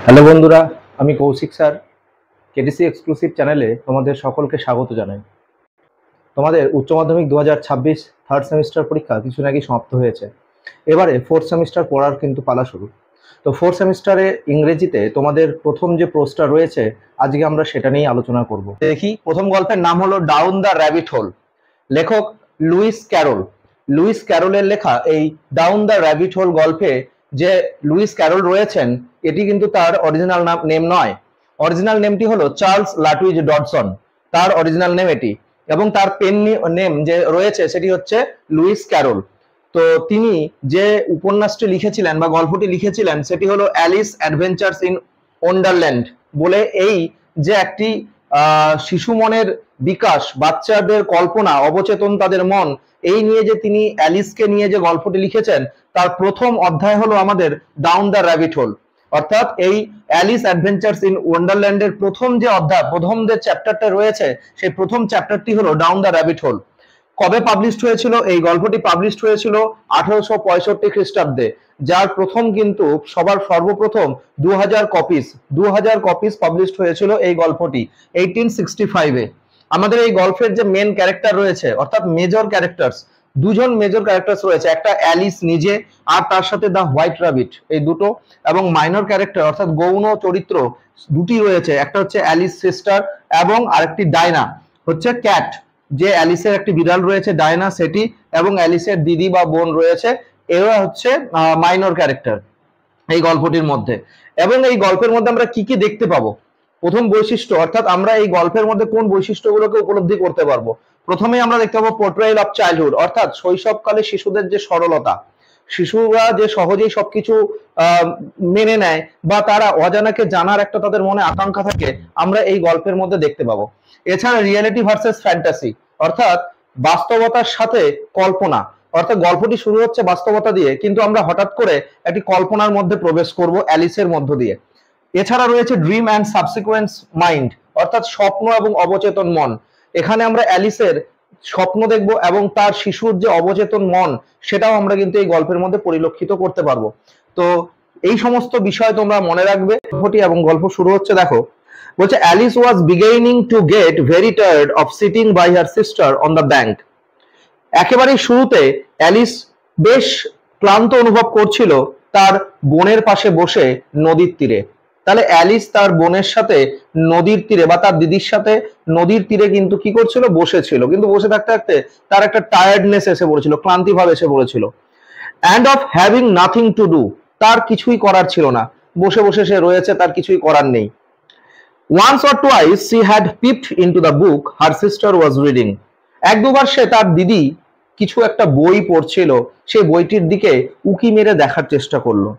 Hello বন্ধুরা, আমি Kaushik sir KTC exclusive চ্যানেলে তোমাদের সকলকে স্বাগত জানাই। তোমাদের উচ্চ মাধ্যমিক 2026 থার্ড সেমিস্টার পরীক্ষা কিছুদিন আগেই সমাপ্ত হয়েছে। এবারে ফোর্থ সেমিস্টার পড়ার কিন্তু পালা শুরু। তো ফোর্থ সেমিস্টারে ইংরেজিতে তোমাদের প্রথম যে প্রশ্নটা রয়েছে, আজকে আমরা সেটা নিয়েই আলোচনা করব। দেখি, প্রথম গল্পের নাম হলো ডাউন দ্য র্যাবিট হোল। লেখক লুইস ক্যারল। লুইস ক্যারলের লেখা এই ডাউন দ্য র্যাবিট হোল গল্পে যে লুইস ক্যারল রয়েছেন, এটি কিন্তু তার অরিজিনাল নেম নয়। অরিজিনাল নেমটি হলো চার্লস লাটুইজ ডডসন, তার অরিজিনাল নেম এটি, এবং তার পেন নেম যে রয়েছে সেটি হচ্ছে লুইস ক্যারল। তো তিনি যে উপন্যাসটি লিখেছিলেন বা গল্পটি লিখেছিলেন সেটি হলো অ্যালিস অ্যাডভেঞ্চার্স ইন ওয়ান্ডারল্যান্ড বলে। এই যে একটি শিশু মনের বিকাশ, বাচ্চাদের কল্পনা, অবচেতন তাদের মন, এই নিয়ে যে তিনি অ্যালিসকে নিয়ে যে গল্পটি লিখেছেন, তার প্রথম অধ্যায় হলো আমাদের ডাউন দ্য র্যাবিট হোল। অর্থাৎ এই অ্যালিস অ্যাডভেঞ্চার্স ইন ওয়ান্ডারল্যান্ডের প্রথম যে অধ্যায়, প্রথম যে চ্যাপ্টারটা রয়েছে, সেই প্রথম চ্যাপ্টারটি হলো ডাউন দ্য র্যাবিট হোল। কবে পাবলিশড হয়েছিল? এই গল্পটি পাবলিশড হয়েছিল 1865 খ্রিস্টাব্দে, যার প্রথম কিন্তু সর্বপ্রথম 2000 কপিস পাবলিশড হয়েছিল এই গল্পটি 1865-এ। আমাদের এই গল্পের যে মেন ক্যারেক্টার রয়েছে, অর্থাৎ মেজর ক্যারেক্টার্স, দুজন মেজর ক্যারেক্টার্স রয়েছে, একটা অ্যালিস নিজে আর তার সাথে দ্য হোয়াইট র্যাবিট, এই দুটো। এবং মাইনর ক্যারেক্টার অর্থাৎ গৌণ চরিত্র দুটি রয়েছে, একটা হচ্ছে অ্যালিস সিস্টার এবং আরেকটি ডায়না হচ্ছে ক্যাট। যে অ্যালিসের একটি বিড়াল রয়েছে ডায়না সেটি, এবং অ্যালিসের দিদি বা বোন রয়েছে, এরা হচ্ছে মাইনর ক্যারেক্টার এই গল্পটির মধ্যে। এবং এই গল্পের মধ্যে আমরা কি কি দেখতে পাবো? প্রথম বৈশিষ্ট্য, অর্থাৎ আমরা এই গল্পের মধ্যে কোন বৈশিষ্ট্যগুলোকে উপলব্ধি করতে পারবো? প্রথমেই আমরা দেখতে পাবো পোর্ট্রেয়াল অফ চাইল্ডহুড, অর্থাৎ শৈশবকালে শিশুদের যে সরলতা, শিশুরা যে সহজেই সবকিছু মেনে নেয় বা তারা অজানাকে জানার একটা তাদের মনে আকাঙ্ক্ষা থাকে, আমরা এই গল্পের মধ্যে দেখতে পাবো। এছাড়া রিয়েলিটি ভার্সেস ফ্যান্টাসি, অর্থাৎ বাস্তবতার সাথে কল্পনা। অর্থাৎ গল্পটি শুরু হচ্ছে বাস্তবতা দিয়ে, কিন্তু আমরা হঠাৎ করে একটি কল্পনার মধ্যে প্রবেশ করব অ্যালিসের মধ্য দিয়ে। এছাড়া রয়েছে ড্রিম অ্যান্ড সাবসিকুয়েন্স মাইন্ড, অর্থাৎ স্বপ্ন এবং অবচেতন মন। এখানে আমরা অ্যালিসের স্বপ্ন দেখব এবং তার শিশুর যে অবচেতন মন, সেটাও আমরা কিন্তু এই গল্পের মধ্যে পরিলক্ষিত করতে পারবো। তো এই সমস্ত বিষয় তোমরা মনে রাখবে। এবং গল্প শুরু হচ্ছে, দেখো, বলছে Alice was beginning to get very tired of sitting by her sister on the bank. একেবারেই শুরুতে অ্যালিস বেশ ক্লান্ত অনুভব করছিল তার বোনের পাশে বসে নদীর তীরে। তাহলে অ্যালিস তার বোনের সাথে নদীর তীরে বা তার দিদির সাথে নদীর তীরে কিন্তু কি করছিল? বসেছিল। কিন্তু বসে থাকতে থাকতে তার একটা টায়ার্ডনেস এসে পড়েছিল, ক্লান্তি ভাব এসে পড়েছিল। And of having nothing to do, তার কিছুই করার ছিল না, বসে বসে সে রয়েছে, তার কিছুই করার নেই। Once or twice she had peeped into the book her sister was reading. এক দুবার সে তার দিদি কিছু একটা বই পড়ছিল, সেই বইটির দিকে উকি মেরে দেখার চেষ্টা করলো।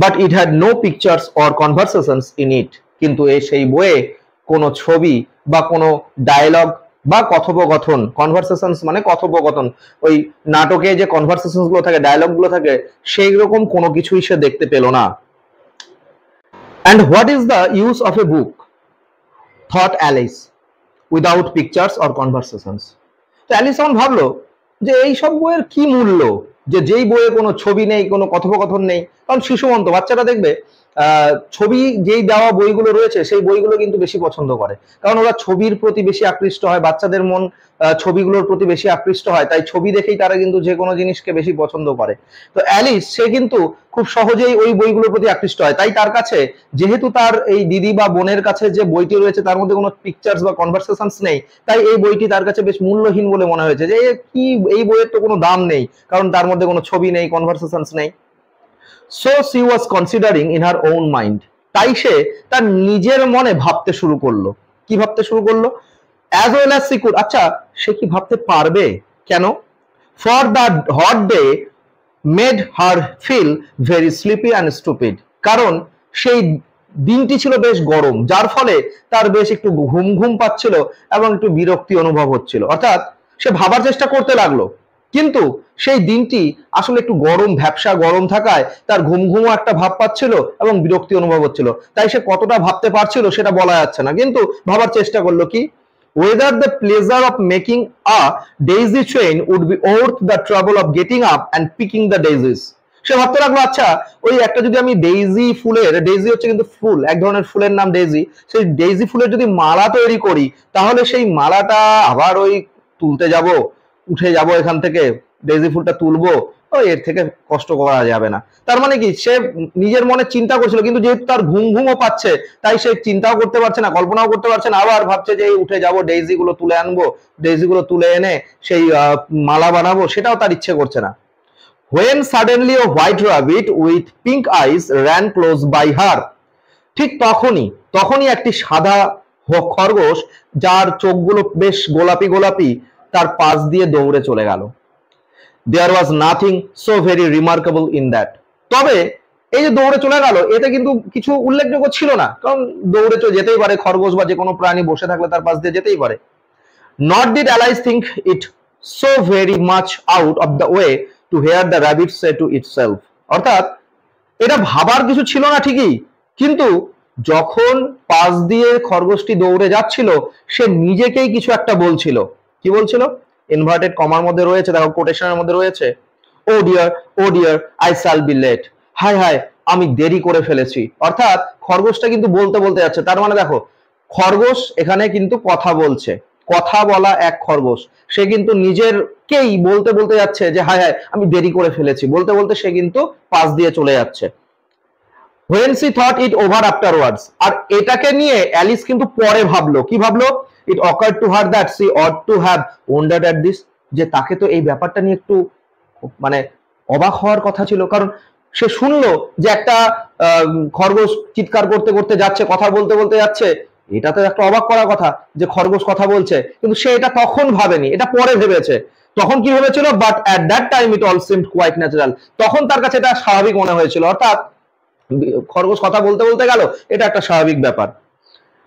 But it had no pictures or conversations in it. কিন্তু সেই বইয়ে কোনো ছবি বা কোনো ডায়লগ বা কথোপকথন, কনভারসেশনস মানে কথোপকথন, ওই নাটকে যে কনভারসেশনস গুলো থাকে, ডায়লগ গুলো থাকে, সেই রকম কোনো কিছুই সে দেখতে পেল না। And what is the use of a book, thought Alice, without pictures or conversations? তো অ্যালিস তখন ভাবলো যে এই সব বইয়ের কি মূল্য, যে যেই বইয়ে কোনো ছবি নেই, কোনো কথোপকথন নেই। কারণ শিশু মন তো, বাচ্চারা দেখবে ছবি যেই দেওয়া বইগুলো রয়েছে সেই বইগুলো কিন্তু বেশি পছন্দ করে, কারণ ওরা ছবির প্রতি বেশি আকৃষ্ট হয়, বাচ্চাদের মন ছবিগুলোর প্রতি বেশি আকৃষ্ট হয়, তাই ছবি দেখেই তারা কিন্তু যে কোনো জিনিসকে বেশি পছন্দ করে। তো অ্যালিস সে কিন্তু খুব সহজেই ওই বইগুলোর প্রতি আকৃষ্ট হয়, তাই তার কাছে, যেহেতু তার এই দিদি বা বোনের কাছে যে বইটি রয়েছে তার মধ্যে কোনো পিকচার্স বা কনভারসেশনস নেই, তাই এই বইটি তার কাছে বেশ মূল্যহীন বলে মনে হয়েছে, যে কি এই বইয়ের তো কোনো দাম নেই, কারণ তার মধ্যে কোনো ছবি নেই, কনভারসেশনস নেই। So she was considering in her own mind. তাই সে তার নিজের মনে ভাবতে শুরু করলো। কি ভাবতে শুরু করলো? As well as she could. আচ্ছা, সে কি ভাবতে পারবে? কেন? For the hot day made her feel very sleepy and stupid. কারণ সেই দিনটি ছিল বেশ গরম, যার ফলে তার বেশ একটু ঘুম ঘুম পাচ্ছিল এবং একটু বিরক্তি অনুভব হচ্ছিল। অর্থাৎ সে ভাবার চেষ্টা করতে লাগলো, কিন্তু সেই দিনটি আসলে একটু গরম, ভ্যাপসা গরম থাকায় তার ঘুম ঘুমও একটা ভাব পাচ্ছিল এবং বিরক্তি অনুভব হচ্ছিল। তাই সে কতটা ভাবতে পারছিল সেটা বলা যাচ্ছে না, কিন্তু ভাবার চেষ্টা করলো কি, whether the pleasure of making a daisy chain would be worth the trouble of getting up and picking the daisies. সে ভাবতে লাগলো আচ্ছা ওই একটা যদি আমি ডেইজি ফুলের, ডেইজি হচ্ছে কিন্তু ফুল, এক ধরনের ফুলের নাম ডেইজি, সেই ডেইজি ফুলের যদি মালা তৈরি করি তাহলে সেই মালাটা আবার ওই তুলতে যাব, উঠে যাব এখান থেকে, ডেইজি ফুলটা তুলবো, ও এর থেকে কষ্ট করা যাবে না। তার মানে কি সে নিজের মনে চিন্তা করছিল, কিন্তু যেহেতু তার ঘুম ঘুমও পাচ্ছে তাই সে চিন্তাও করতে পারছে না, কল্পনাও করতে পারছে না, আবার ভাবছে যে এই উঠে যাব, ডেইজি গুলো তুলে আনবো, ডেইজি গুলো তুলে এনে সেই মালা বানাবো, সেটাও তার ইচ্ছে করছে না। When suddenly a white rabbit with pink eyes ran close by her, ঠিক তখনই একটি সাদা খরগোশ যার চোখগুলো বেশ গোলাপি গোলাপি তার পাশ দিয়ে দৌড়ে চলে গেল। There was nothing so very remarkable in that. তবে এই যে দৌড়ে চলে গেল এতে কিন্তু কিছু উল্লেখযোগ্য ছিল না, কারণ দৌড়ে চলে যেতেই পারে খরগোশ বা যে কোনো প্রাণী, বসে থাকলে তার পাশ দিয়ে যেতেই পারে। Nor did Alice think it so very much out of the way to hear the rabbit say to itself. অর্থাৎ এটা ভাবার কিছু ছিল না ঠিকই, কিন্তু যখন পাশ দিয়ে খরগোশটি দৌড়ে যাচ্ছিল সে নিজেকেই কিছু একটা বলছিল। কি বলছিল? ইনভার্টেড কমার মধ্যে রয়েছে, দেখো কোটেশনের মধ্যে রয়েছে, oh dear I shall be late, হায় হায় আমি দেরি করে ফেলেছি। অর্থাৎ খরগোশটা কিন্তু বলতে বলতে যাচ্ছে, তার মানে দেখো খরগোশ এখানে কিন্তু কথা বলছে, কথা বলা এক খরগোশ, সে কিন্তু নিজেরকেই বলতে বলতে যাচ্ছে যে হায় হায় আমি দেরি করে ফেলেছি, বলতে বলতে সে কিন্তু পাশ দিয়ে চলে যাচ্ছে। When she thought it over afterwards, আর এটাকে নিয়ে অ্যালিস কিন্তু পরে ভাবলো, কি ভাবলো? It occurred to her that she ought to have wondered at this, যে তাকে তো এই ব্যাপারটা নিয়ে একটু মানে অবাক হওয়ার কথা ছিল, কারণ সে শুনলো যে একটা খরগোশ চিৎকার করতে করতে যাচ্ছে, কথা বলতে বলতে যাচ্ছে, এটা তো একটা অবাক করার কথা যে খরগোশ কথা বলছে, কিন্তু সে এটা তখন ভাবেনি, এটা পরে ভেবেছে। তখন কি ভেবেছিল? But at that time it all seemed quite natural, তখন তার কাছে এটা স্বাভাবিক মনে হয়েছিল, অর্থাৎ খরগোশ কথা বলতে বলতে গেল, এটা একটা স্বাভাবিক ব্যাপার।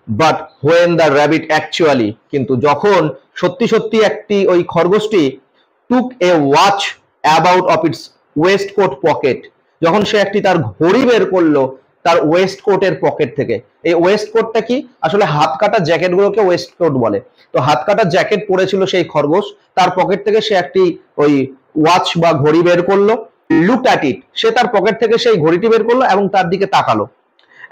But when the rabbit actually, কিন্তু যখন সত্যি সত্যি একটি ওই খরগোশটি took a watch about of its waistcoat pocket, যখন সে একটি তার ঘড়ি বের করলো তার ওয়েস্ট কোটের পকেট থেকে। এই ওয়েস্ট কোটটা কি? আসলে হাত কাটা জ্যাকেট গুলোকে ওয়েস্ট কোট বলে। তো হাত কাটা জ্যাকেট পরেছিল সেই খরগোশ, তার পকেট থেকে সে একটি ওই ওয়াচ বা ঘড়ি বের করলো। লুক অ্যাট ইট, সে তার পকেট থেকে সেই ঘড়িটি বের করলো এবং তার দিকে তাকালো।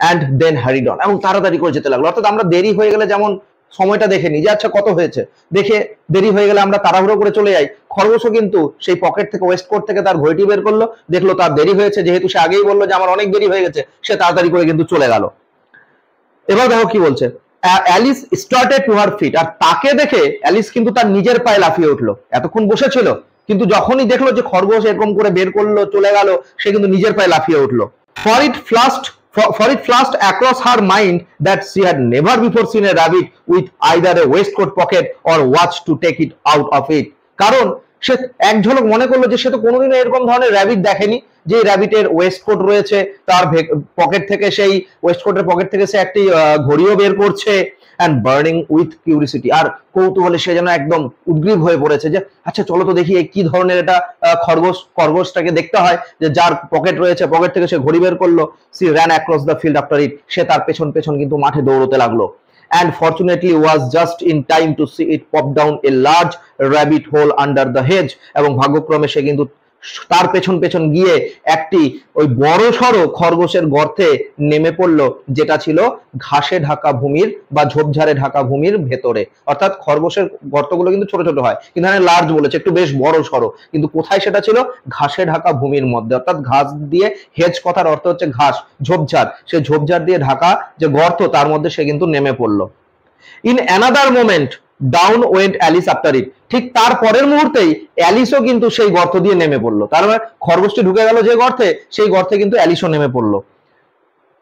অ্যান্ড দেন হ্যারিড অন, এবং তাড়াতাড়ি করে যেতে লাগলো। অর্থাৎ আমরা দেরি হয়ে গেলে যেমন সময়টা দেখে নিই যে আচ্ছা কত হয়েছে, দেখে দেরি হয়ে গেলে আমরা তাড়াহুড়ো করে চলে যাই, খরগোশও কিন্তু সেই পকেট থেকে ওয়েস্ট কোট থেকে তার ঘড়িটি বের করলো, দেখলো তার দেরি হয়েছে, যেহেতু সে আগেই বললো যে আমার অনেক দেরি হয়ে গেছে, সে তাড়াতাড়ি করে কিন্তু চলে গেল। এবার দেখো কি বলছে, Alice started to her feet, আর তাকে দেখে অ্যালিস কিন্তু তার নিজের পায়ে লাফিয়ে উঠলো। এতক্ষণ বসেছিল, কিন্তু যখনই দেখলো যে খরগোশ এরকম করে বের করলো চলে গেল, সে কিন্তু নিজের পায়ে লাফিয়ে উঠলো। For it flashed across her mind that she had never before seen a rabbit with either a waistcoat pocket or watch to take it out of it. কারণ সে এক ঝলক মনে করলো যে সে তো কোনোদিনও এরকম ধরনের র্যাবিট দেখেনি, যে র্যাবিটের ওয়েস্টকোট রয়েছে, তার পকেট থেকে সেই ওয়েস্টকোটের পকেট থেকে সে একটি ঘড়িও বের করছে। অ্যান্ড বার্নিং উইথ কিউরিসিটি, আর কৌতূহলে সে যেন একদম উদ্গ্রীব হয়ে পড়েছে যে আচ্ছা চলো তো দেখি কি ধরনের এটা খরগোশটাকে দেখতে হয় যে যার পকেট রয়েছে, পকেট থেকে সে ঘড়ি বের করলো। She ran across the field after it, সে তার পেছন পেছন কিন্তু মাঠে দৌড়তে লাগলো। and fortunately was just in time to see it pop down a large rabbit hole under the hedge, এবং ভাগ্যক্রমে সে কিন্তু তার পেছন পেছন গিয়ে একটি ওই বড় সড়ো খরগোশের গর্তে নেমে পড়লো, যেটা ছিল ঘাসে ঢাকা ভূমির বা ঝোপঝাড়ে ঢাকা ভূমির ভেতরে। অর্থাৎ খরগোশের গর্তগুলো কিন্তু ছোট ছোট হয়, কিন্তু এখানে লার্জ বলেছে, একটু বেশ বড় সড়ো, কিন্তু কোথায় সেটা ছিল? ঘাসে ঢাকা ভূমির মধ্যে। অর্থাৎ ঘাস দিয়ে, হেজ কথার অর্থ হচ্ছে ঘাস, ঝোপঝাড়, সে ঝোপঝাড় দিয়ে ঢাকা যে গর্ত তার মধ্যে সে কিন্তু নেমে পড়লো। In another moment down went Alice after it, ঠিক তার পরের মুহূর্তেই অ্যালিসও কিন্তু সেই গর্ত দিয়ে নেমে পড়লো। তার মানে খরগোশটি ঢুকে গেল যে গর্তে, সেই গর্তে কিন্তু অ্যালিসও নেমে পড়লো।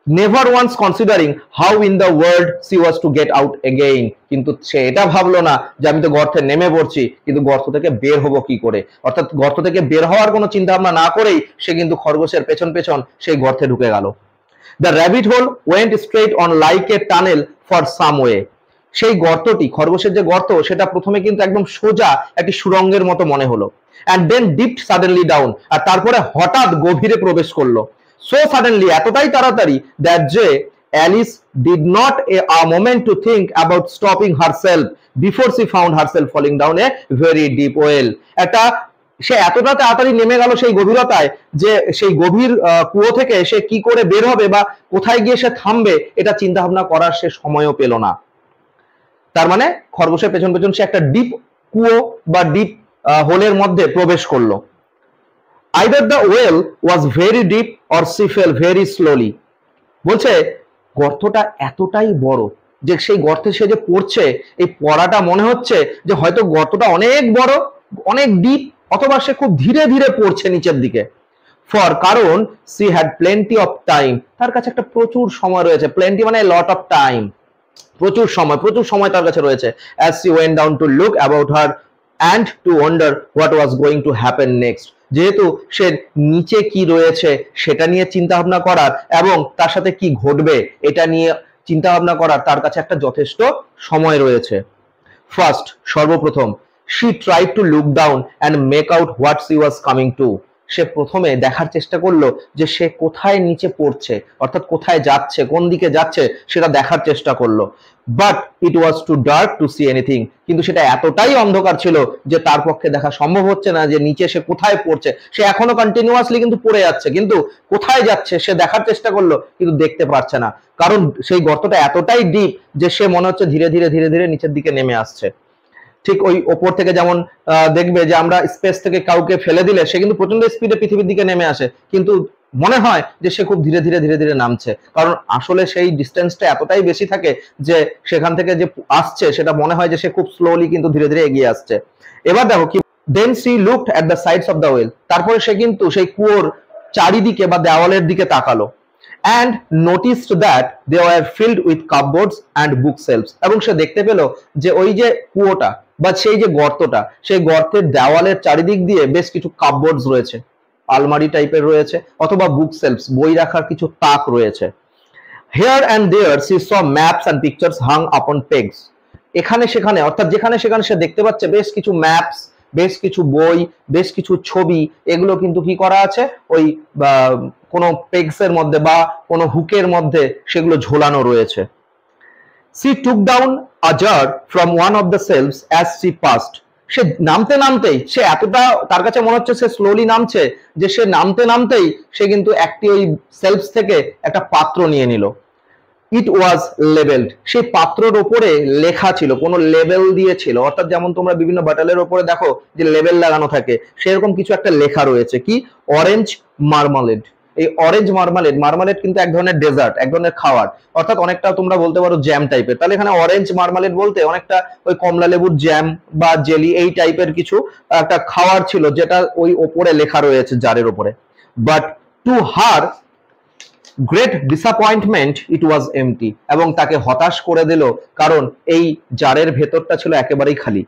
Never once considering how in the world she was to get out again, কিন্তু সে এটা ভাবলো না যে আমি তো গর্তে নেমে পড়ছি, কিন্তু গর্ত থেকে বের হবো কি করে। অর্থাৎ গর্ত থেকে বের হওয়ার কোনো চিন্তা ভাবনা না করেই সে কিন্তু খরগোশের পেছন পেছন সেই গর্তে ঢুকে গেল। The rabbit hole went straight on like a tunnel for some way, সেই গর্তটি, খরগোশের যে গর্ত, সেটা প্রথমে কিন্তু একদম সোজা একটি সুড়ঙ্গের মতো মনে হলো। And then dipped suddenly down, আর তারপরে হঠাৎ গভীরে প্রবেশ করলো। সো সাডেনলি, এতটাই তাড়াতাড়ি, দ্যাট যে Alice did not a moment to think about stopping herself before she found herself falling down a very deep well, একটা সে এতটা তাড়াতাড়ি নেমে গেল সেই গভীরতায় যে সেই গভীর কুয়ো থেকে সে কি করে বের হবে বা কোথায় গিয়ে সে থামবে এটা চিন্তা ভাবনা করার সে সময়ও পেল না। তার মানে খরগোশের পেছন পেছন সে একটা ডিপ কুয়ো বা ডিপ হোলের মধ্যে প্রবেশ করলো। Either the well was very deep or she fell very slowly. বলছে গর্তটা এতটাই বড় যে সেই গর্তে সে যে পড়ছে, এই পড়াটা মনে হচ্ছে যে হয়তো গর্তটা অনেক বড়, অনেক ডিপ, অথবা সে খুব ধীরে ধীরে পড়ছে নিচের দিকে। ফর কারণ she had plenty of time, তার কাছে একটা প্রচুর সময় রয়েছে। প্লেন্টি মানে লট অফ টাইম, প্রচুর সময় তার কাছে রয়েছে। As she went down to look about her and to wonder what was going to happen next. যেহেতু সে নিচে কি রয়েছে সেটা নিয়ে চিন্তা ভাবনা করার এবং তার সাথে কি ঘটবে এটা নিয়ে চিন্তা ভাবনা করার তার কাছে একটা যথেষ্ট সময় রয়েছে। ফার্স্ট, সর্বপ্রথম, she tried to look down and make out what she was coming to. সে প্রথমে দেখার চেষ্টা করলো যে সে কোথায় নিচে পড়ছে, অর্থাৎ কোথায় যাচ্ছে, কোন দিকে যাচ্ছে সেটা দেখার চেষ্টা করলো। But it was too dark to see anything, কিন্তু সেটা এতটাই অন্ধকার ছিল যে তার পক্ষে দেখা সম্ভব হচ্ছে না যে নিচে সে কোথায় পড়ছে। সে এখনো কন্টিনিউয়াসলি কিন্তু পড়ে যাচ্ছে, কিন্তু কোথায় যাচ্ছে সে দেখার চেষ্টা করলো কিন্তু দেখতে পারছে না, কারণ সেই গর্তটা এতটাই ডিপ যে সে মনে হচ্ছে ধীরে ধীরে ধীরে ধীরে নিচের দিকে নেমে আসছে। ঠিক ওই ওপর থেকে যেমন দেখবে যে আমরা স্পেস থেকে কাউকে ফেলে দিলে সে কিন্তু প্রচন্ড স্পিডে পৃথিবীর দিকে নেমে আসে, কিন্তু মনে হয় যে সে খুব ধীরে ধীরে ধীরে ধীরে নামছে, কারণ আসলে সেই ডিস্টেন্সটা এতটাই বেশি থাকে যে সেখান থেকে যে আসছে সেটা মনে হয় যে সে খুব স্লোলি কিন্তু ধীরে ধীরে এগিয়ে আসছে। এবার দেখো কি, then she looked at the sides of the well, তারপরে সে কিন্তু সেই কুয়োর চারিদিকে বা দেওয়ালের দিকে তাকালো। and noticed that they were filled with cupboards and bookshelves, এবং সে দেখতে পেল যে ওই যে কুয়োটা বা সেই যে গর্তটা, সেই গর্তের দেওয়ালের চারিদিক দিয়ে বেশ কিছু কাপবোর্ডস রয়েছে, আলমারি টাইপের রয়েছে, অথবা বুকশেলফস বই রাখার কিছু তাক রয়েছে। Here and there she saw maps and pictures hung upon pegs, এখানে সেখানে অর্থাৎ যেখানে সেখানে সে দেখতে পাচ্ছে বেশ কিছু ম্যাপস, বেশ কিছু বই, বেশ কিছু ছবি, এগুলো কিন্তু কি করা আছে ওই কোনো পেগস এর মধ্যে বা কোনো হুকের মধ্যে সেগুলো ঝোলানো রয়েছে। She took down a jar from one of the shelves as she passed, সে নামতে নামতেই সে এতটা তার কাছে মনে হচ্ছে সে স্লোলি নামছে যে সে নামতে নামতেই সে কিন্তু একটি ওই সেলফস থেকে একটা পাত্র নিয়ে নিল। ইট ওয়াজ লেবেলড, সেই পাত্রের উপরে লেখা ছিল, কোনো লেবেল দিয়েছিল, অর্থাৎ যেমন তোমরা বিভিন্ন বাটলের উপরে দেখো যে লেবেল লাগানো থাকে, সেরকম কিছু একটা লেখা রয়েছে কি, অরেঞ্জ মার্মালেড। এই অরেঞ্জ মার্মালেড, মার্মালেড কিন্তু এক ধরনের ডেজার্ট, এক ধরনের খাবার, অর্থাৎ অনেকটা তোমরা বলতে পারো জ্যাম টাইপের। তাহলে এখানে অরেঞ্জ মার্মালেড বলতে অনেকটা ওই কমলা লেবুর জ্যাম বা জেলি এই টাইপের কিছু একটা খাবার ছিল যেটা ওই ওপরে লেখা রয়েছে জারের উপরে। But to her great disappointment it was empty, এবং তাকে হতাশ করে দিল কারণ এই জারের ভেতরটা ছিল একেবারেই খালি।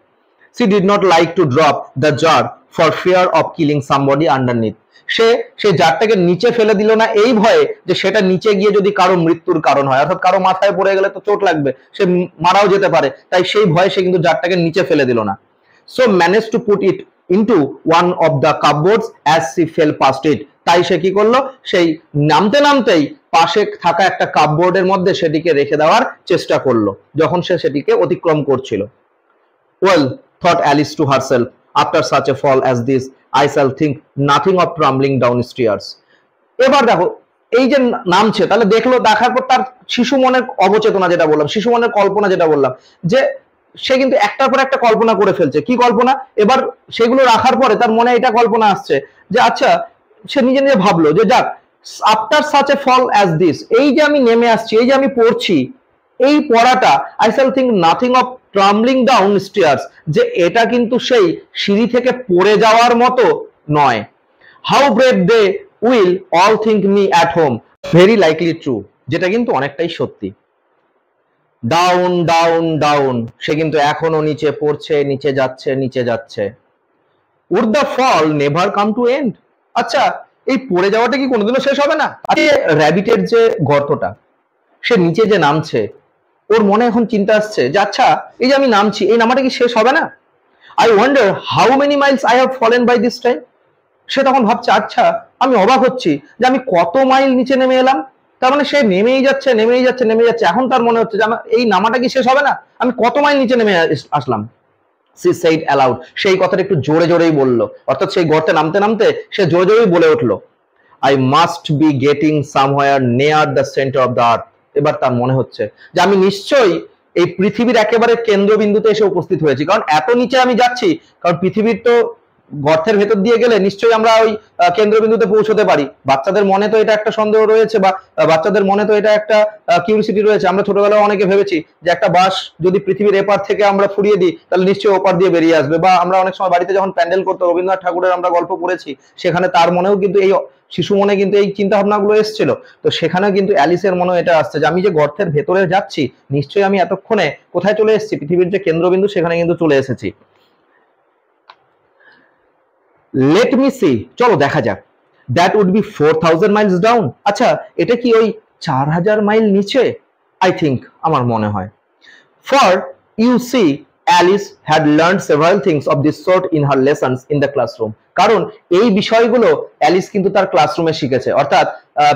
She did not like to drop the jar for fear of killing somebody underneath, সে সেই জারটাকে নিচে ফেলে দিল না এই ভয়ে যে সেটা নিচে গিয়ে যদি কারো মৃত্যুর কারণ হয়, অর্থাৎ কারো মাথায় পড়ে গেলে তো চোট লাগবে, সে মারাও যেতে পারে, তাই সেই ভয়ে সে কিন্তু জারটাকে নিচে ফেলে দিল না। So manage to put it into one of the cupboards as she fell past it, তাই সে কি করলো, সেই নামতে নামতেই পাশে থাকা একটা কাপবোর্ডের মধ্যে সেটিকে রেখে দেওয়ার চেষ্টা করলো যখন সে সেটিকে অতিক্রম করছিল। Well, thought Alice to herself, after such a fall as this I shall think nothing of tumbling down stairs. এবার দেখো এই যে নামছে, তাহলে দেখলো, দেখার পর তার শিশু মনের অবচেতনা যেটা বললাম, শিশু মনের কল্পনা যেটা বললাম, যে সে কিন্তু একটার পর একটা কল্পনা করে ফেলছে। কি কল্পনা? এবার সেগুলো রাখার পরে তার মনে এটা কল্পনা আসছে যে আচ্ছা, সে নিজে নিজে ভাবলো যে যাক, after such a fall as this, এই যে আমি নেমে আসছি, এই যে আমি পড়ছি, এই পড়াটা I shall think nothing of tumbling down stairs, যে এটা কিন্তু সেই সিঁড়ি থেকে পড়ে যাওয়ার মতো নয়। How brave they will all think me at home, very likely true, যেটা কিন্তু অনেকটাই সত্যি। ডাউন ডাউন ডাউন, সে কিন্তু এখনো নিচে পড়ছে, নিচে যাচ্ছে, নিচে যাচ্ছে। Would the fall never come to end, আচ্ছা এই পড়ে যাওয়াটা কি কোনোদিনও শেষ হবে না? র্যাবিটের যে গর্তটা, সে নিচে যে নামছে, ওর মনে এখন চিন্তা আসছে যে আচ্ছা এই যে আমি নামছি, এই নামাটা কি শেষ হবে না? I wonder how many miles I have fallen by this time, সে তখন ভাবছে আচ্ছা আমি অবাক হচ্ছি যে আমি কত মাইল নিচে নেমে এলাম। তার মানে সে নেমেই যাচ্ছে, নেমেই যাচ্ছে, নেমে যাচ্ছে, এখন তার মনে হচ্ছে যে আমার এই নামাটা কি শেষ হবে না, আমি কত মাইল নিচে নেমে আসলাম। she said aloud, সেই কথাটা একটু জোরে জোরেই বলল, অর্থাৎ সেই গর্তে নামতে নামতে সে জোরে জোরেই বলে উঠলো, I must be getting somewhere near the center of the earth. এবার তার মনে হচ্ছে যে আমি নিশ্চয়ই এই পৃথিবীর একেবারে কেন্দ্রবিন্দুতে এসে উপস্থিত হয়েছি, কারণ এত নিচে আমি যাচ্ছি, কারণ পৃথিবীর তো গর্তের ভেতর দিয়ে গেলে নিশ্চয়ই আমরা ওই কেন্দ্রবিন্দুতে পৌঁছতে পারি। বাচ্চাদের মনে তো এটা একটা সন্দেহ রয়েছে, বা বাচ্চাদের মনে তো এটা একটা কিউরিসিটি রয়েছে। আমরা ছোটবেলায় অনেকে ভেবেছি যে একটা বাস যদি পৃথিবীর এপার থেকে আমরা ফুরিয়ে দিই তাহলে নিশ্চয়ই ওপার দিয়ে বেরিয়ে আসবে, বা আমরা অনেক সময় বাড়িতে যখন প্যান্ডেল করতো রবীন্দ্রনাথ ঠাকুরের আমরা গল্প পড়েছি, সেখানে তার মনেও কিন্তু এই শিশু মনে কিন্তু এই চিন্তা ভাবনাগুলো এসেছিল। তো সেখানেও কিন্তু অ্যালিসের মনে এটা আসছে যে আমি যে গর্তের ভেতরে যাচ্ছি নিশ্চয়ই আমি এতক্ষণে কোথায় চলে এসেছি, পৃথিবীর যে কেন্দ্রবিন্দু সেখানে কিন্তু চলে এসেছি। লেট মি সি, চলো দেখা যাক, that would be 4000 miles down, আচ্ছা এটা কি ওই 4000 মাইল নিচে? আই থিঙ্ক, আমার মনে হয়। For you see Alice had learned several things of this sort in her lessons in the classroom, কারণ এই বিষয়গুলো অ্যালিস কিন্তু তার ক্লাসরুমে শিখেছে, অর্থাৎ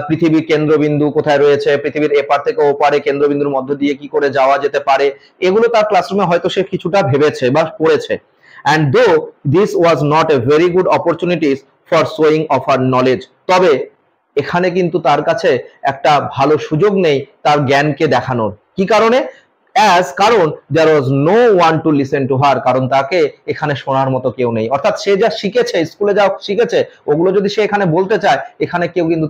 পৃথিবীর কেন্দ্রবিন্দু কোথায় রয়েছে, পৃথিবীর এপার থেকে ওপারে কেন্দ্রবিন্দুর মধ্য দিয়ে কি করে যাওয়া যেতে পারে, এগুলো তার ক্লাসরুমে হয়তো সে কিছুটা ভেবেছে বা পড়েছে। And though this was not a very good opportunity for showing of her knowledge, তবে এখানে কিন্তু তার কাছে একটা ভালো সুযোগ নেই তার জ্ঞানকে দেখানোর। কি কারণে? কারণ there was no one to listen to her, কারণ তাকে এখানে শোনার মতো কেউ নেই। অর্থাৎ সে যা শিখেছে, স্কুলে যা শিখেছে, ওগুলো যদি সে এখানে বলতে চায়, এখানে কেউ কিন্তু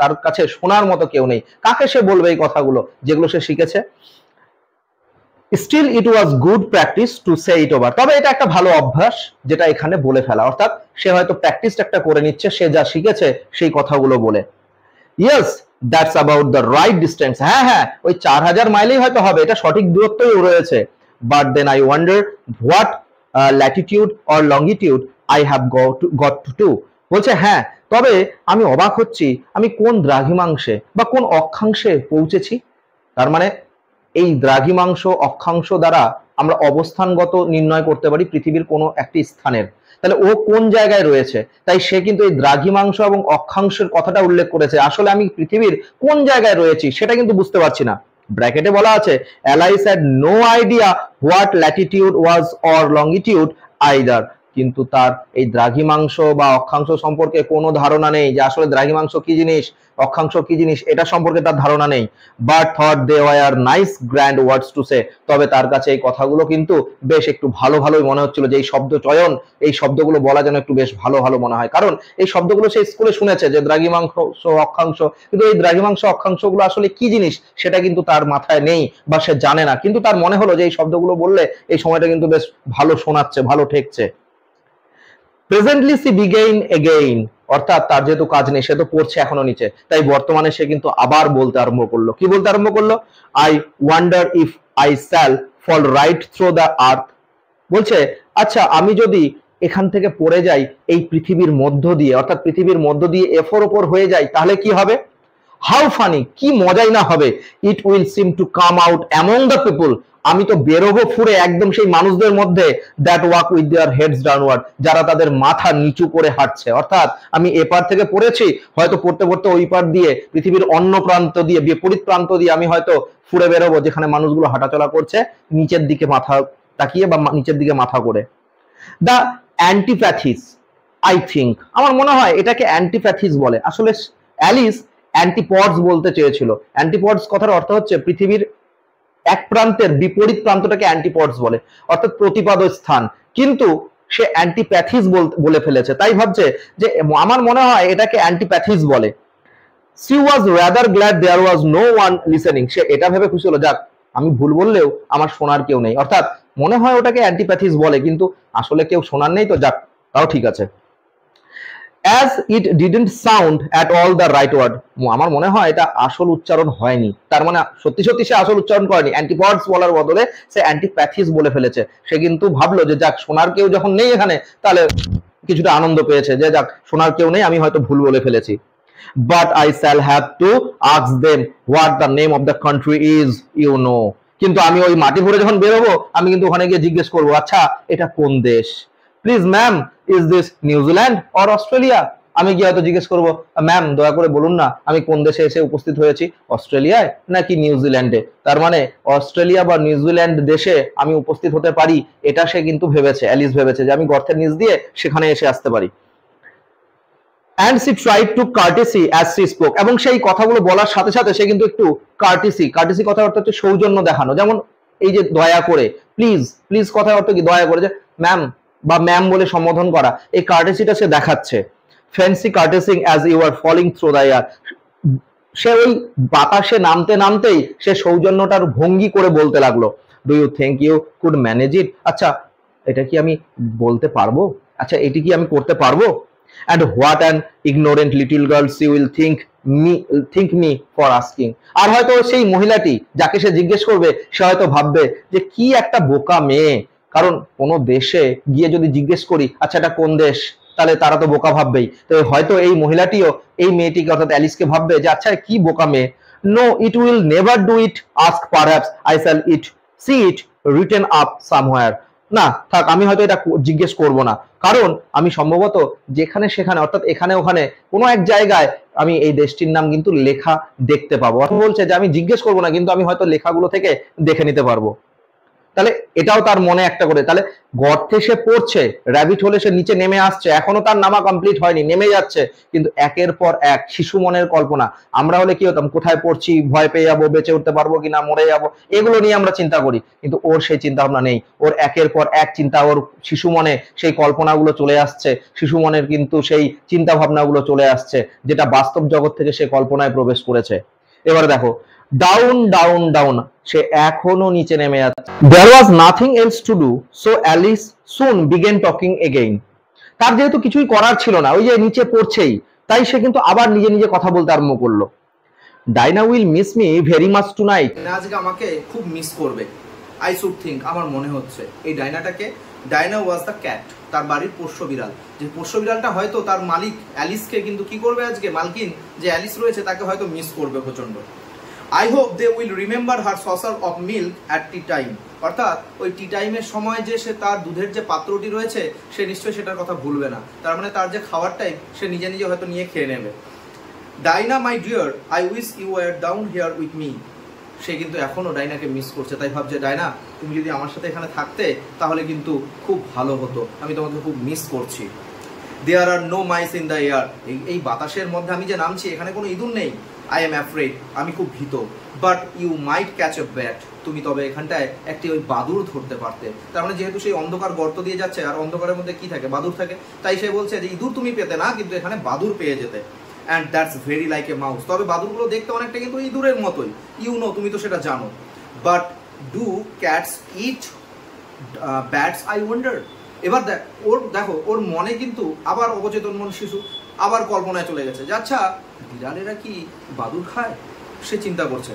তার কাছে শোনার মতো কেউ নেই। কাকে সে বলবে এই কথাগুলো যেগুলো সে শিখেছে? Still it was good practice to say it over, তবে এটা একটা ভালো অভ্যাস যেটা এখানে বলে ফেলা, অর্থাৎ সে হয়তো প্র্যাকটিস একটা করে নিচ্ছে সে যা শিখেছে সেই কথাগুলো বলে। Yes, that's about the right distance, হ্যাঁ হ্যাঁ ওই 4000 মাইলই হয়তো হবে, এটা সঠিক দূরত্বই রয়েছে। But then I wonder what latitude or longitude I have got to do, বলছে হ্যাঁ তবে আমি অবাক হচ্ছি আমি কোন দ্রাঘিমাংশে বা কোন অক্ষাংশে পৌঁছেছি। তার মানে এই দ্রাঘিমাংশ অক্ষাংশ দ্বারা আমরা অবস্থানগত নির্ণয় করতে পারি পৃথিবীর কোনো একটি স্থানের, তাহলে ও কোন জায়গায় রয়েছে, তাই সে কিন্তু এই দ্রাঘিমাংশ এবং অক্ষাংশের কথাটা উল্লেখ করেছে। আসলে আমি পৃথিবীর কোন জায়গায় রয়েছি সেটা কিন্তু বুঝতে পারছি না। ব্র্যাকেটে বলা আছে Alice had no idea what latitude was or longitude either, কিন্তু তার এই দ্রাঘিমাংশ বা অক্ষাংশ সম্পর্কে কোনো ধারণা নেই, যে আসলে দ্রাঘিমাংশ কি জিনিস অক্ষাংশ কি জিনিস এটা সম্পর্কে তার ধারণা নেই। But thought they were nice grand words to say, তবে তার কাছে এই কথাগুলো কিন্তু বেশ একটু ভালো ভালোই মনে হচ্ছিল, যে এই শব্দ চয়ন এই শব্দগুলো বলা যেন একটু বেশ ভালো ভালো মনে হয়, কারণ এই শব্দগুলো সে স্কুলে শুনেছে যে দ্রাঘিমাংশ অক্ষাংশ, কিন্তু এই দ্রাঘিমাংশ অক্ষাংশগুলো আসলে কি জিনিস সেটা কিন্তু তার মাথায় নেই বা সে জানে না, কিন্তু তার মনে হলো যে এই শব্দগুলো বললে এই সময়টা কিন্তু বেশ ভালো শোনাচ্ছে, ভালো ঠেকছে। প্রেজেন্টলি সি বিগেইন এগেইন, অর্থাৎ তার যেহেতু কাজ নেই সে তো পড়ছে এখনো নিচে, তাই বর্তমানে সে কিন্তু আবার বলতে আরম্ভ করলো। কি বলতে আরম্ভ করলো? I wonder if I shall fall right through the earth, বলছে আচ্ছা আমি যদি এখান থেকে পড়ে যাই এই পৃথিবীর মধ্য দিয়ে, অর্থাৎ পৃথিবীর মধ্য দিয়ে এফোর ওপর হয়ে যাই তাহলে কি হবে? হাউ ফানি, কি মজাই না হবে। It will seem to come out among the people, আমি তো বেরোবো ফুরে একদম সেই মানুষদের মধ্যে, that walk with their heads downward, যারা তাদের মাথা নিচু করে হাঁটছে। অর্থাৎ আমি এপার থেকে পড়েছি, হয়তো পড়তে পড়তে ওই পার দিয়ে পৃথিবীর অন্য প্রান্ত দিয়ে বিপরীত প্রান্ত দিয়ে আমি হয়তো ফুরে বেরোবো, যেখানে মানুষগুলো হাঁটাচলা করছে নিচের দিকে মাথা তাকিয়ে বা নিচের দিকে মাথা করে। দ্য অ্যান্টিপ্যাথিস, আই থিঙ্ক, আমার মনে হয় এটাকে অ্যান্টিপ্যাথিস বলে। আসলে অ্যালিস অ্যান্টিপডস বলতে চেয়েছিল। অ্যান্টিপডস কথার অর্থ হচ্ছে পৃথিবীর এক প্রান্তের বিপরীত প্রান্তটাকে অ্যান্টিপডস বলে, অর্থাৎ প্রতিপাদ স্থান, কিন্তু সে অ্যান্টিপ্যাথিস বলে ফেলেছে, তাই ভাবছে যে আমার মনে হয় এটাকে অ্যান্টিপ্যাথিস বলে। She was rather glad there was no one listening, সে এটা ভেবে খুশি হলো যাক আমি ভুল বললেও আমার শোনার কেউ নেই, অর্থাৎ মনে হয় ওটাকে অ্যান্টিপ্যাথিস বলে কিন্তু আসলে কেউ শোনার নেই, তো যাক তাও ঠিক আছে। as it didn't sound at all the right word, আমার মনে হয় এটা আসল উচ্চারণ হয়নি, তার মানে সত্যি সত্যি সে আসল উচ্চারণ করেনি, অ্যান্টিপডস বলার বদলে সে অ্যান্টিপ্যাথিস বলে ফেলেছে। সে কিন্তু ভাবলো যে যাক শোনার কেউ যখন নেই এখানে তাহলে কিছুটা আনন্দ পেয়েছে, যে যাক শোনার কেউ নেই আমি হয়তো ভুল বলে ফেলেছি। But I shall have to ask them what the name of the country is, you know, কিন্তু আমি ওই মাটি ভরে যখন বেরোবো আমি কিন্তু ওখানে গিয়ে জিজ্ঞেস করবো আচ্ছা এটা কোন দেশ। Please ma'am, is this New Zealand or Australia, আমি গিয়ে হয়তো জিজ্ঞেস করবো, ম্যাম দয়া করে বলুন না আমি কোন দেশে এসে উপস্থিত হয়েছি, অস্ট্রেলিয়ায় নাকি নিউজিল্যান্ডে। তার মানে অস্ট্রেলিয়া বা নিউজিল্যান্ড দেশে আমি উপস্থিত হতে পারি, এটা সে কিন্তু ভেবেছে, অ্যালিস ভেবেছে যে আমি গর্তের নিচ দিয়ে সেখানে এসে আসতে পারি। and she tried to courtesy as she spoke, এবং সেই কথাগুলো বলার সাথে সাথে সে কিন্তু একটু কার্টেসি কথার অর্থ হচ্ছে সৌজন্য দেখানো, যেমন এই যে দয়া করে, প্লিজ প্লিজ কথার অর্থ কি, দয়া করে, যে ম্যাম বা ম্যাম বলে সম্বোধন করা, এই কার্টেসিটা সে দেখাচ্ছে। Fancy curtseying as you are falling through the air, সে ওই বাতাসে নামতে নামতেই সে সৌজন্যটার ভঙ্গি করে বলতে লাগলো, do you think you could manage it, আচ্ছা এটা কি আমি বলতে পারবো, আচ্ছা এটি কি আমি করতে পারবো। and what an ignorant little girl she will think me for asking, আর হয়তো সেই মহিলাটি যাকে সে জিজ্ঞেস করবে সে হয়তো ভাববে যে কি একটা বোকা মেয়ে, কারণ কোনো দেশে গিয়ে যদি জিজ্ঞেস করি আচ্ছা এটা কোন দেশ, তাহলে তারা তো বোকা ভাববেই, তো হয়তো এই মহিলাটিও এই মেয়েটিকে অর্থাৎ অ্যালিসকে ভাববে যে আচ্ছা কি বোকা মেয়ে। No it will never do it, ask perhaps I shall see it written up somewhere, না থাক আমি হয়তো এটা জিজ্ঞেস করব না, কারণ আমি সম্ভবত যেখানে সেখানে অর্থাৎ এখানে ওখানে কোনো এক জায়গায় আমি এই দেশটির নাম কিন্তু লেখা দেখতে পাবো। অর্থাৎ বলছে যে আমি জিজ্ঞেস করবো না, কিন্তু আমি হয়তো লেখাগুলো থেকে দেখে নিতে পারবো। তাহলে এটাও তার মনে একটা করে, তাহলে গর্তে সে পড়ছে, র্যাবিট হলে সে নিচে নেমে আসছে, এখনো তার নামা কমপ্লিট হয়নি, নেমে যাচ্ছে, কিন্তু একের পর এক শিশু মনের কল্পনা। আমরা হলে কি হতাম, কোথায় পড়ছি, ভয় পেয়ে যাবো, বেঁচে উঠতে পারবো কিনা, মরে যাবো, এগুলো নিয়ে আমরা চিন্তা করি, কিন্তু ওর সেই চিন্তা ভাবনা নেই, ওর একের পর এক চিন্তা, ওর শিশু মনে সেই কল্পনাগুলো চলে আসছে, শিশু মনের কিন্তু সেই চিন্তা ভাবনাগুলো চলে আসছে, যেটা বাস্তব জগৎ থেকে সে কল্পনায় প্রবেশ করেছে। এবারে দেখো, ডাউন ডাউন ডাউন, সে এখনো নিচে নেমে যাচ্ছে। There was nothing else to do, so Alice soon began talking again. তার যেহেতু কিছুই করার ছিল না, ওই যে নিচে পড়ছেই, তাই সে কিন্তু আবার নিজে নিজে কথা বলতে আরম্ভ করলো। Dyna will miss me very much tonight, আজকে আমাকে খুব মিস করবে। আই শুড থিঙ্ক, আমার মনে হচ্ছে। এই ডাইনাটাকে, ডাইনা ওয়াজ দ্য ক্যাট, তার বাড়ির পোষ্য বিড়াল, যে পোষ্য বিড়ালটা হয়তো তার মালিক অ্যালিসকে কিন্তু কি করবে, আজকে মালকিন যে অ্যালিস রয়েছে তাকে হয়তো মিস করবে প্রচন্ড। I hope they will remember her saucer of milk at tea time, অর্থাৎ ওই টি টাইমের সময় যে সে তার দুধের যে পাত্রটি রয়েছে সে নিশ্চয়ই সেটার কথা ভুলবে না, তার মানে তার যে খাওয়ার টাইম সে নিজে নিজে হয়তো নিয়ে খেয়ে নেবে। Dinah my dear, I wish you were down here with me, সে কিন্তু এখনো ডাইনাকে মিস করছে, তাই ভাবছে ডাইনা তুমি যদি আমার সাথে এখানে থাকতে তাহলে কিন্তু খুব ভালো হতো, আমি তোমাকে খুব মিস করছি। দেয়ার আর নো মাইস ইন দ্য এয়ার, এই বাতাসের মধ্যে আমি যে নামছি এখানে কোনো ইঁদুর নেই। আই এম অ্যাফ্রেড, আমি খুব ভীত। But you might catch a bat, তুমি তবে এখানটায় একটি ওই বাদুড় ধরতে পারতে। তার মানে যেহেতু সেই অন্ধকার গর্ত দিয়ে যাচ্ছে আর অন্ধকারের মধ্যে কি থাকে, বাদুড় থাকে, তাই সে বলছে যে ইঁদুর তুমি পেতে না, কিন্তু এখানে বাদুড় পেয়ে যেতে। And that's very like a mouse, তবে বাদুড়গুলো দেখতে অনেকটা কিন্তু ইঁদুরের মতোই, ইউ নো, তুমি তো সেটা জানো। But do cats eat bats, I wonder. এবার দেখো ওর মনে কিন্তু আবার অবচেতন মন শিশু আবার কল্পনায় চলে গেছে যে আচ্ছা বিড়ালেরা কি বাদুড় খায়, সে চিন্তা করছে।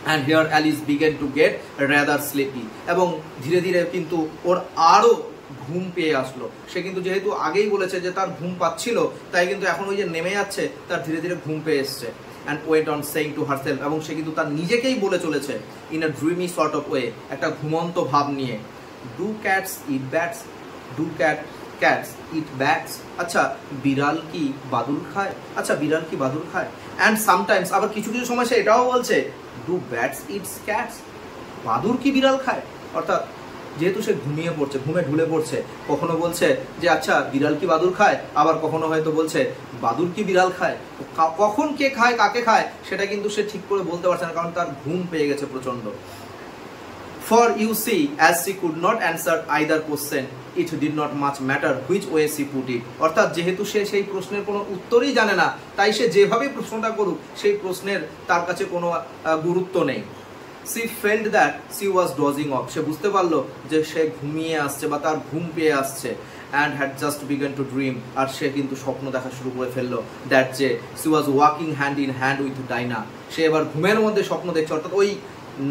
And here Alice began to get rather sleepy, এবং ধীরে ধীরে কিন্তু ওর আরো ঘুম পেয়ে আসলো। সে কিন্তু যেহেতু আগেই বলেছে যে তার ঘুম পাচ্ছিল, তাই কিন্তু এখন ওই যে নেমে যাচ্ছে তার ধীরে ধীরে ঘুম পেয়ে এসছে। And went on saying to herself, এবং সে কিন্তু তার নিজেকেই বলে চলেছে in a dreamy sort of way, একটা ঘুমন্ত ভাব নিয়ে। Do cats eat bats, do cats eat bats, আচ্ছা বিড়াল কি বাদুড় খায়, আচ্ছা বিড়াল কি বাদুড় খায়। অ্যান্ড সামটাইমস, আবার কিছু কিছু সময় সে এটাও বলছে ডু ব্যাটস ইটস ক্যাটস, বাদুড় কি বিড়াল খায়। অর্থাৎ যেহেতু সে ঘুমিয়ে পড়ছে, ঘুমে ঢুলে পড়ছে, কখনো বলছে যে আচ্ছা বিড়াল কি বাদুড় খায়, আবার কখনো হয়তো বলছে বাদুড় কি বিড়াল খায়। কখন কে খায় কাকে খায় সেটা কিন্তু সে ঠিক করে বলতে পারছে না, কারণ তার ঘুম পেয়ে গেছে প্রচন্ড। For you see, as she could not answer either question, it did not much matter which way she put it. অর্থাৎ যেহেতু সে সেই প্রশ্নের কোনো উত্তরই জানে না, তাই সে যেভাবেই প্রশ্নটা করুক সেই প্রশ্নের তার কাছে কোনো গুরুত্ব নেই। She felt that she was dozing off, সে বুঝতে পারলো যে সে ঘুমিয়ে আসছে বা তার ঘুম পেয়ে আসছে। and had just begun to dream, আর সে কিন্তু স্বপ্ন দেখা শুরু করে ফেললো that যে she was walking hand in hand with Dinah, সে এবার ঘুমের মধ্যে স্বপ্ন দেখছে। অর্থাৎ ওই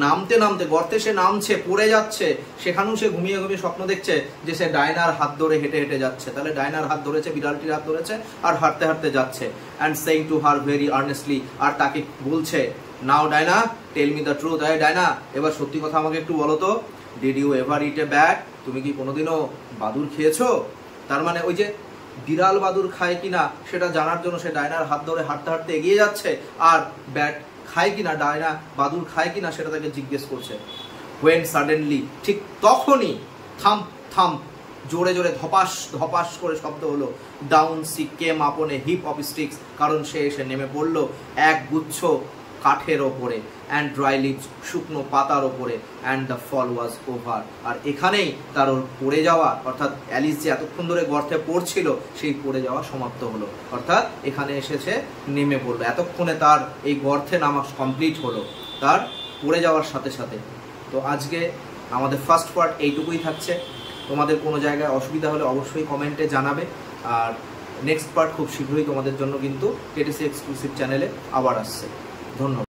নামতে নামতে গর্তে সে নামছে, পড়ে যাচ্ছে, সেখানেও সে ঘুমিয়ে ঘুমিয়ে স্বপ্ন দেখছে যে সে ডায়নার হাত ধরে হেঁটে হেঁটে যাচ্ছে। তাহলে ডায়নার হাত ধরেছে, বিড়ালটির হাত ধরেছে আর হাঁটতে হাঁটতে যাচ্ছে। And saying to her very earnestly, আর তাকে বলছে now Dinah tell me the truth, আই ডায়না এবার সত্যি কথা আমাকে একটু বলো তো, did you ever eat a bat, তুমি কি কোনোদিনও বাদুড় খেয়েছো। তার মানে ওই যে বিড়াল বাদুর খায় কিনা সেটা জানার জন্য সে ডায়নার হাত ধরে হাঁটতে হাঁটতে এগিয়ে যাচ্ছে, আর ব্যাট খায় কিনা, ডায়না বাদুর খায় কিনা সেটা তাকে জিজ্ঞেস করছে। হোয়েন সাডেনলি, ঠিক তখনই থাম থাম, জোরে জোরে ধপাস ধপাস করে শব্দ হলো। ডাউন সি কেম আপন এ হিপ অফ স্টিক্স, কারণ সে এসে নেমে পড়লো এক গুচ্ছ কাঠের ওপরে, অ্যান্ড ড্রাই লিভস, শুকনো পাতার ওপরে, and the fall was over. আর এখানেই তার ওর পড়ে যাওয়া, অর্থাৎ অ্যালিস যে এতক্ষণ ধরে গর্তে পড়ছিল সেই পড়ে যাওয়া সমাপ্ত হলো, অর্থাৎ এখানে এসেছে নেমে পড়লো। এতক্ষণে তার এই গর্তে নামা কমপ্লিট হলো তার পড়ে যাওয়ার সাথে সাথে। তো আজকে আমাদের ফার্স্ট পার্ট এইটুকুই থাকছে। তোমাদের কোনো জায়গায় অসুবিধা হলে অবশ্যই কমেন্টে জানাবে, আর নেক্সট পার্ট খুব শীঘ্রই তোমাদের জন্য কিন্তু কেটিসি এক্সক্লুসিভ চ্যানেলে আবার আসছে। ধন্যবাদ।